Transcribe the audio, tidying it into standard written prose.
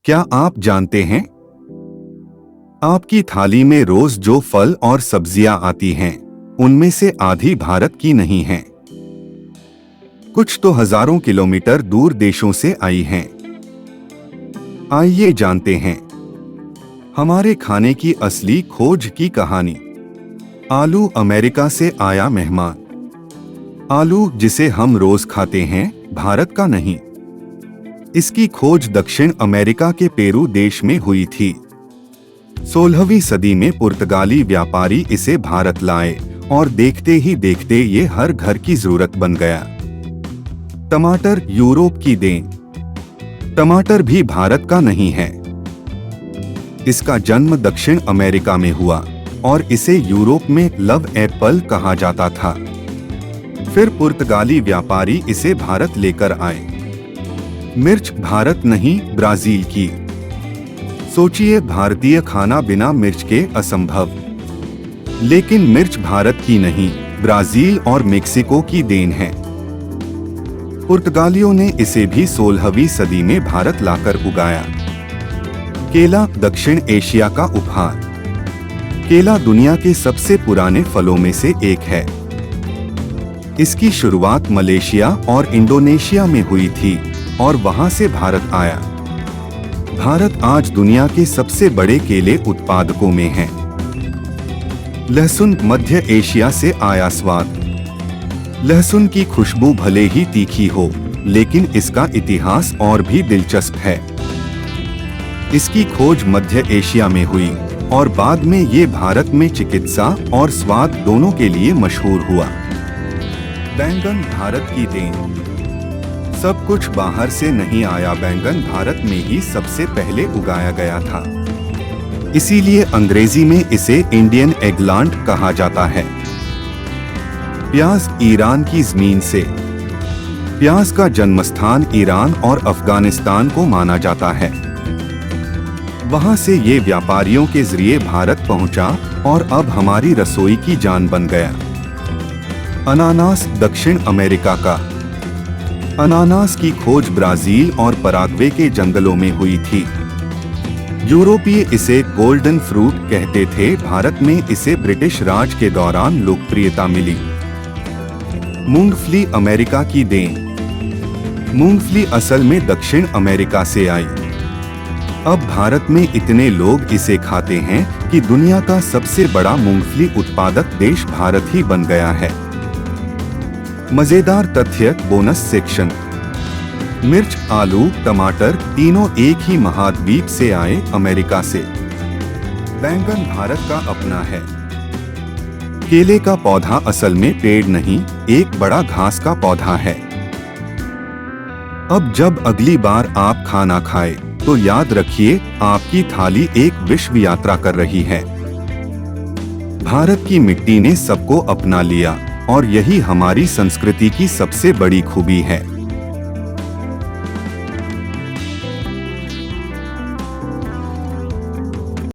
क्या आप जानते हैं, आपकी थाली में रोज जो फल और सब्जियां आती हैं, उनमें से आधी भारत की नहीं हैं। कुछ तो हजारों किलोमीटर दूर देशों से आई हैं। आइए जानते हैं हमारे खाने की असली खोज की कहानी। आलू अमेरिका से आया मेहमान। आलू जिसे हम रोज खाते हैं, भारत का नहीं। इसकी खोज दक्षिण अमेरिका के पेरू देश में हुई थी। 16वीं सदी में पुर्तगाली व्यापारी इसे भारत लाए और देखते ही देखते ये हर घर की जरूरत बन गया। टमाटर यूरोप की देन। टमाटर भी भारत का नहीं है। इसका जन्म दक्षिण अमेरिका में हुआ और इसे यूरोप में लव एप्पल कहा जाता था। फिर पुर्तगाली व्यापारी इसे भारत लेकर आए। मिर्च भारत नहीं, ब्राजील की। सोचिए, भारतीय खाना बिना मिर्च के असंभव। लेकिन मिर्च भारत की नहीं, ब्राजील और मेक्सिको की देन है। पुर्तगालियों ने इसे भी 16वीं सदी में भारत लाकर उगाया। केला दक्षिण एशिया का उपहार। केला दुनिया के सबसे पुराने फलों में से एक है। इसकी शुरुआत मलेशिया और इंडोनेशिया में हुई थी और वहां से भारत आया। भारत आज दुनिया के सबसे बड़े केले उत्पादकों में है। लहसुन मध्य एशिया से आया स्वाद। लहसुन की खुशबू भले ही तीखी हो, लेकिन इसका इतिहास और भी दिलचस्प है। इसकी खोज मध्य एशिया में हुई और बाद में ये भारत में चिकित्सा और स्वाद दोनों के लिए मशहूर हुआ। बैंगन भारत की देन। सब कुछ बाहर से नहीं आया, बैंगन भारत में ही सबसे पहले उगाया गया था। इसीलिए अंग्रेजी में इसे इंडियन एगप्लांट कहा जाता है। प्याज ईरान की जमीन से। प्याज का जन्मस्थान ईरान और अफगानिस्तान को माना जाता है। वहां से ये व्यापारियों के जरिए भारत पहुंचा और अब हमारी रसोई की जान बन गया। अनानास दक्षिण अमेरिका का। अनानास की खोज ब्राजील और पराग्वे के जंगलों में हुई थी। यूरोपीय इसे गोल्डन फ्रूट कहते थे। भारत में इसे ब्रिटिश राज के दौरान लोकप्रियता मिली। मूंगफली अमेरिका की देन। मूंगफली असल में दक्षिण अमेरिका से आई। अब भारत में इतने लोग इसे खाते हैं कि दुनिया का सबसे बड़ा मूंगफली उत्पादक देश भारत ही बन गया है। मजेदार तथ्य बोनस सेक्शन। मिर्च, आलू, टमाटर तीनों एक ही महाद्वीप से आए, अमेरिका से। बैंगन भारत का अपना है। केले का पौधा असल में पेड़ नहीं, एक बड़ा घास का पौधा है। अब जब अगली बार आप खाना खाएं, तो याद रखिए, आपकी थाली एक विश्व यात्रा कर रही है। भारत की मिट्टी ने सबको अपना लिया और यही हमारी संस्कृति की सबसे बड़ी खूबी है।